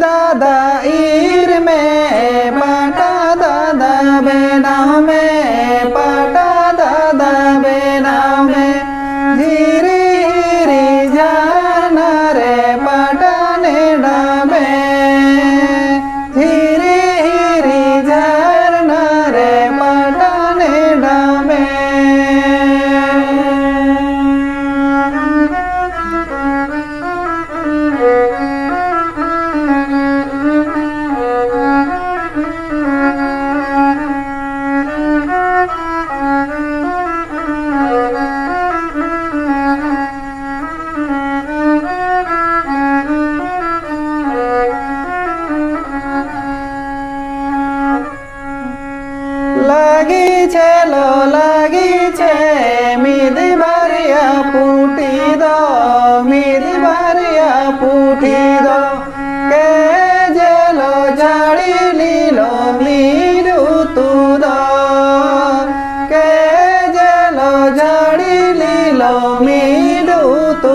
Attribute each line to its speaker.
Speaker 1: दादा ईर में पाटा दादा बेनाव में पाटा दादा बेनाव में धीरे धीरे जाना रे पाटाने डाबे धीरे धीरे जाना रे पाटाने डाबे लागी छे मीदी बारिया फूटी दो मीदी बारिया फूटी दो के जेलो झाड़ी लीलो मीरू तू दो के जेलो झाड़ी लीलो मीरू तू